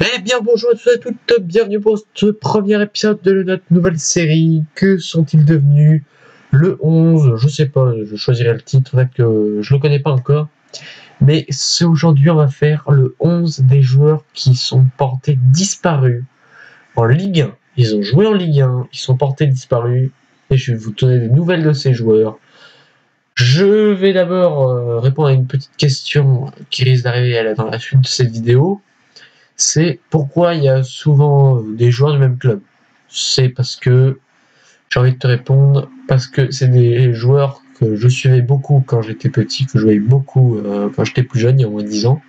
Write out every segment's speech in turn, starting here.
Eh bien bonjour à tous et à toutes, bienvenue pour ce premier épisode de notre nouvelle série. Que sont-ils devenus? Le 11, je sais pas, je choisirai le titre, là que je le connais pas encore. Mais c'est aujourd'hui on va faire le 11 des joueurs qui sont portés disparus en Ligue 1. Ils ont joué en Ligue 1, ils sont portés disparus et je vais vous donner des nouvelles de ces joueurs. Je vais d'abord répondre à une petite question qui risque d'arriver dans la suite de cette vidéo. C'est pourquoi il y a souvent des joueurs du même club. C'est parce que, j'ai envie de te répondre, parce que c'est des joueurs que je suivais beaucoup quand j'étais petit, que je voyais beaucoup quand j'étais plus jeune, il y a moins de 10 ans.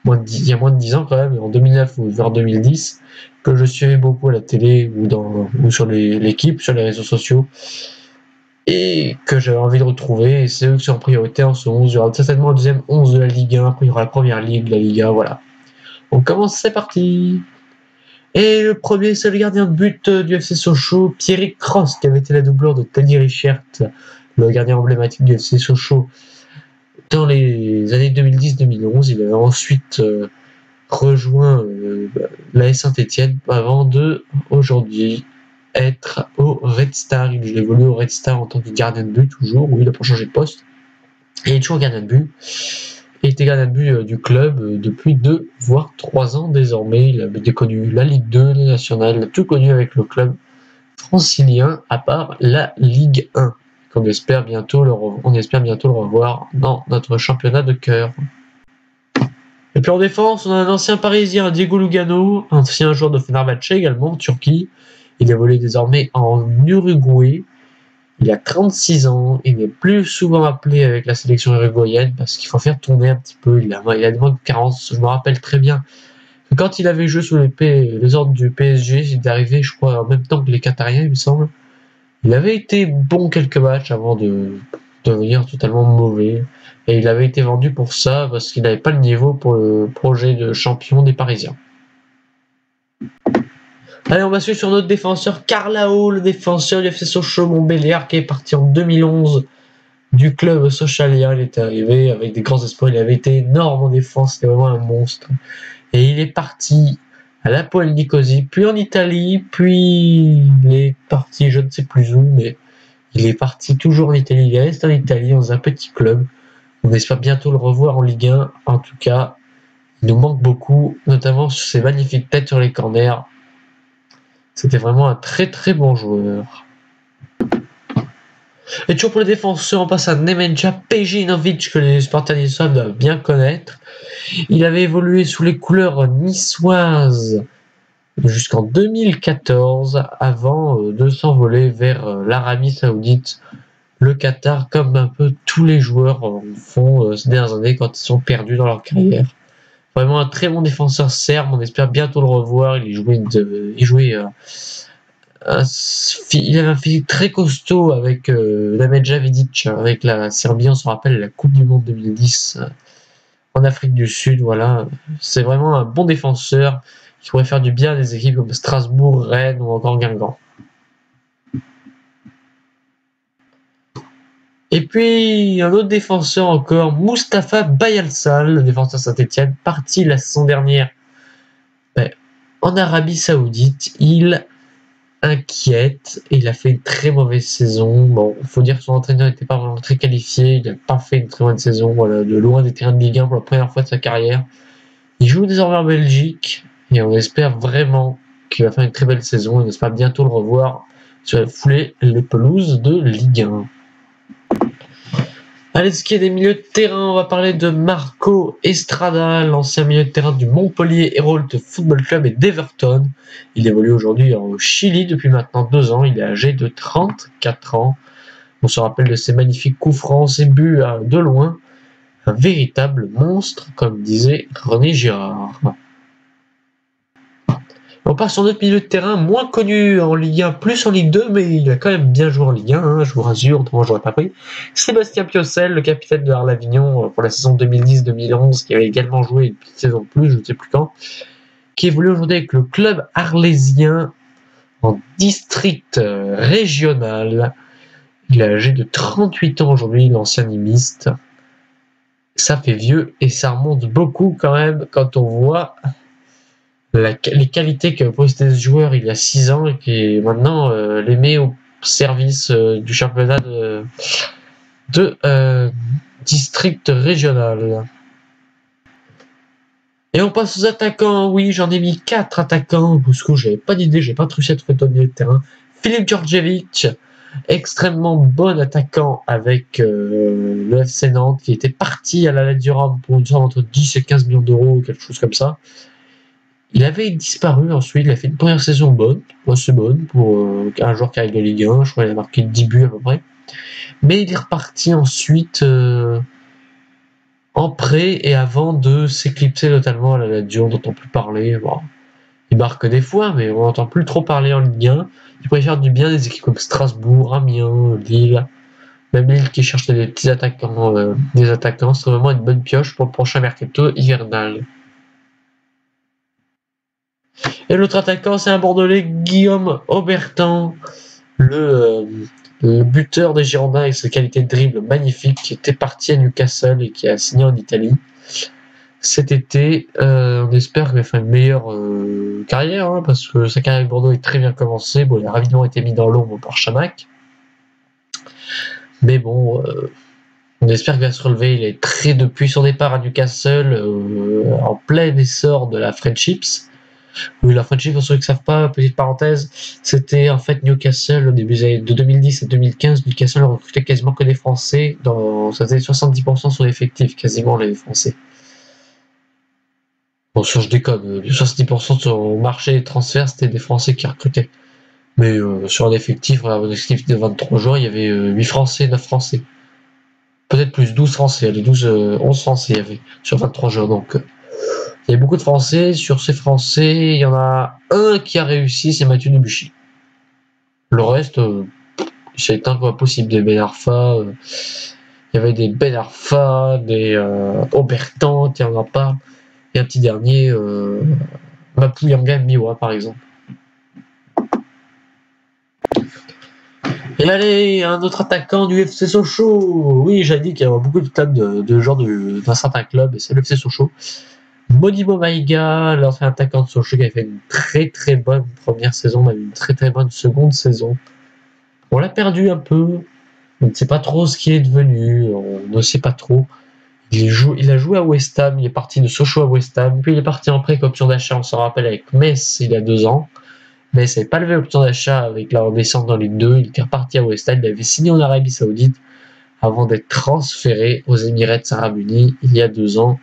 Il y a moins de 10 ans quand même, en 2009 ou vers 2010, que je suivais beaucoup à la télé ou sur l'équipe, sur les réseaux sociaux, et que j'avais envie de retrouver. Et c'est eux qui sont en priorité en ce 11. Il y aura certainement un deuxième 11 de la Ligue 1, après il y aura la première ligue, la Liga, voilà. On commence, c'est parti. Et le premier, c'est le gardien de but du FC Sochaux, Pierrick Cross, qui avait été la doublure de Teddy Richert, le gardien emblématique du FC Sochaux dans les années 2010-2011. Il avait ensuite rejoint l'AS Saint-Etienne avant de, aujourd'hui, être au Red Star. Il évolue au Red Star en tant que gardien de but, toujours. Oui, il n'a pas changé de poste. Et il est toujours gardien de but. Il était gardien de but du club depuis 2 voire 3 ans désormais. Il avait connu la Ligue 2, la Nationale, il a tout connu avec le club francilien, à part la Ligue 1. On espère bientôt le revoir dans notre championnat de cœur. Et puis en défense, on a un ancien parisien, Diego Lugano, ancien joueur de Fenerbahçe également, en Turquie. Il évolue désormais en Uruguay. Il a 36 ans, il n'est plus souvent appelé avec la sélection uruguayenne parce qu'il faut faire tourner un petit peu. Il a des manques de carence. Je me rappelle très bien que quand il avait joué sous les ordres du PSG, il est arrivé, je crois, en même temps que les Qatariens, il me semble. Il avait été bon quelques matchs avant de devenir totalement mauvais. Et il avait été vendu pour ça parce qu'il n'avait pas le niveau pour le projet de champion des Parisiens. Allez, on va suivre sur notre défenseur Carlao, le défenseur du FC Sochaux-Montbéliard, qui est parti en 2011 du club Sochalia. Il était arrivé avec des grands espoirs, il avait été énorme en défense, c'était vraiment un monstre. Et il est parti à l'Apoel Nicosie, puis en Italie, puis il est parti, je ne sais plus où, mais il est parti toujours en Italie. Il reste en Italie dans un petit club. On espère bientôt le revoir en Ligue 1. En tout cas, il nous manque beaucoup, notamment sur ses magnifiques têtes sur les corners. C'était vraiment un très très bon joueur. Et toujours pour les défenseurs, on passe à Nemanja Pejinovic, que les supporters niçois doivent bien connaître. Il avait évolué sous les couleurs niçoises jusqu'en 2014, avant de s'envoler vers l'Arabie Saoudite, le Qatar, comme un peu tous les joueurs font ces dernières années quand ils sont perdus dans leur carrière. Vraiment un très bon défenseur serbe, on espère bientôt le revoir. Il avait un physique très costaud avec Nemanja Vidic, avec la Serbie, on se rappelle la Coupe du Monde 2010 en Afrique du Sud. Voilà, c'est vraiment un bon défenseur qui pourrait faire du bien à des équipes comme Strasbourg, Rennes ou encore Guingamp. Et puis un autre défenseur encore, Mustapha Bayalsal, le défenseur Saint-Etienne, parti la saison dernière en Arabie Saoudite. Il inquiète et il a fait une très mauvaise saison. Bon, il faut dire que son entraîneur n'était pas vraiment très qualifié, il n'a pas fait une très bonne saison, voilà, de loin des terrains de Ligue 1 pour la première fois de sa carrière. Il joue désormais en Belgique et on espère vraiment qu'il va faire une très belle saison. On espère bientôt le revoir sur la foulée les pelouses de Ligue 1. Allez, ce qui est des milieux de terrain, on va parler de Marco Estrada, l'ancien milieu de terrain du Montpellier Hérault Football Club et d'Everton. Il évolue aujourd'hui au Chili depuis maintenant 2 ans. Il est âgé de 34 ans. On se rappelle de ses magnifiques coups francs, ses buts de loin. Un véritable monstre, comme disait René Girard. On passe sur notre milieu de terrain, moins connu en Ligue 1, plus en Ligue 2, mais il a quand même bien joué en Ligue 1, hein, je vous rassure, autrement j'aurais pas pris. Sébastien Piocel, le capitaine de Arles-Avignon pour la saison 2010-2011, qui avait également joué une petite saison de plus, je ne sais plus quand, qui évolue aujourd'hui avec le club arlésien en district régional. Il est âgé de 38 ans aujourd'hui, l'ancien nimiste. Ça fait vieux et ça remonte beaucoup quand même quand on voit les qualités que possédait ce joueur il y a 6 ans et qui maintenant les met au service du championnat de district régional. Et on passe aux attaquants. Oui, j'en ai mis 4 attaquants parce que j'avais pas d'idée, j'ai pas réussi à trouver ton milieu de terrain. Filip Djordjevic, extrêmement bon attaquant avec le FC Nantes, qui était parti à la Lazio Rome pour une somme entre 10 et 15 millions d'euros ou quelque chose comme ça. Il avait disparu ensuite, il a fait une première saison bonne, assez bonne pour un joueur qui arrive de Ligue 1, je crois qu'il a marqué 10 buts à peu près. Mais il est reparti ensuite en prêt et avant de s'éclipser totalement à la Lazio, on n'entend plus parler. Bon, il marque des fois, mais on n'entend plus trop parler en Ligue 1. Il préfère du bien des équipes comme Strasbourg, Amiens, Lille, même Lille qui cherche des petits attaquants, c'est vraiment une bonne pioche pour le prochain mercato hivernal. Et l'autre attaquant, c'est un Bordelais, Guillaume Aubertan, le buteur des Girondins avec ses qualités de dribble magnifiques, qui était parti à Newcastle et qui a signé en Italie cet été. On espère qu'il va faire une meilleure carrière, hein, parce que sa carrière avec Bordeaux est très bien commencée. Bon, il a rapidement été mis dans l'ombre par Chamac. Mais bon, on espère qu'il va se relever. Il est très depuis son départ à Newcastle, en plein essor de la Friendships. Oui, la Friendship, pour ceux qui ne savent pas, petite parenthèse, c'était en fait Newcastle au début des années de 2010 et 2015. Newcastle recrutait quasiment que des Français. Ça faisait 70% sur l'effectif, quasiment les Français. Bon, ça je déconne. 70% sur le marché des transferts, c'était des Français qui recrutaient. Mais sur un effectif de 23 joueurs, il y avait 8 Français, 9 Français. Peut-être plus, 12 Français. Les 11 Français, il y avait sur 23 joueurs. Donc, il y a beaucoup de Français. Sur ces Français, il y en a un qui a réussi, c'est Mathieu Debuchy. Le reste, c'est un peu possible. Des Ben Arfa, il y avait des Ben Arfa, des Aubertan, il n'y en a pas. Et un petit dernier, Mapou Yanga Miwa, par exemple. Et allez, un autre attaquant du FC Sochaux. Oui, j'ai dit qu'il y avait beaucoup de clubs de genre d'un certain club, et c'est le FC Sochaux. Monimo Maïga, l'ancien attaquant de Sochaux, qui avait fait une très très bonne première saison, même une très très bonne seconde saison. On l'a perdu un peu, on ne sait pas trop ce qu'il est devenu, on ne sait pas trop. Il a joué à West Ham, il est parti de Sochaux à West Ham, puis il est parti en prêt avec option d'achat, on s'en rappelle, avec Metz il y a 2 ans. Metz n'avait pas levé l'option d'achat avec la redescente dans Ligue 2, il était reparti à West Ham, il avait signé en Arabie Saoudite avant d'être transféré aux Émirats Arabes Unis il y a 2 ans,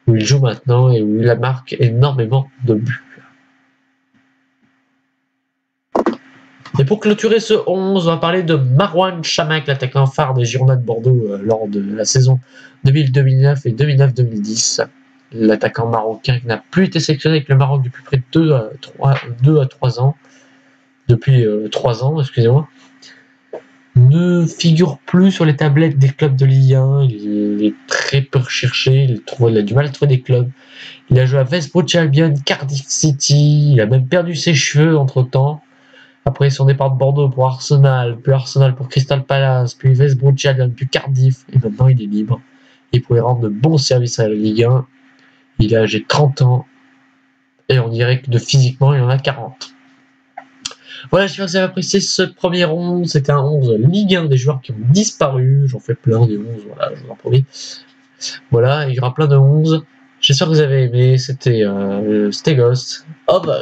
où il joue maintenant et où il marque énormément de buts. Et pour clôturer ce 11, on va parler de Marouane Chamakh, l'attaquant phare des Girondins de Bordeaux lors de la saison 2009 et 2009-2010. L'attaquant marocain qui n'a plus été sélectionné avec le Maroc depuis près de 2 à 3 ans. Depuis 3 ans, excusez-moi. Ne figure plus sur les tablettes des clubs de Ligue 1. Il est très peu recherché. Il a du mal à trouver des clubs. Il a joué à West Bromwich Albion, Cardiff City. Il a même perdu ses cheveux entre-temps. Après son départ de Bordeaux pour Arsenal, puis Arsenal pour Crystal Palace, puis West Bromwich Albion, puis Cardiff. Et maintenant, il est libre. Il pourrait rendre de bons services à la Ligue 1. Il est âgé 30 ans. Et on dirait que physiquement, il en a 40. Voilà, j'espère que vous avez apprécié ce premier 11. C'était un 11 Ligue 1 des joueurs qui ont disparu. J'en fais plein des 11, voilà, je vous en promets. Voilà, il y aura plein de 11. J'espère que vous avez aimé. C'était Ghost. Oh bah...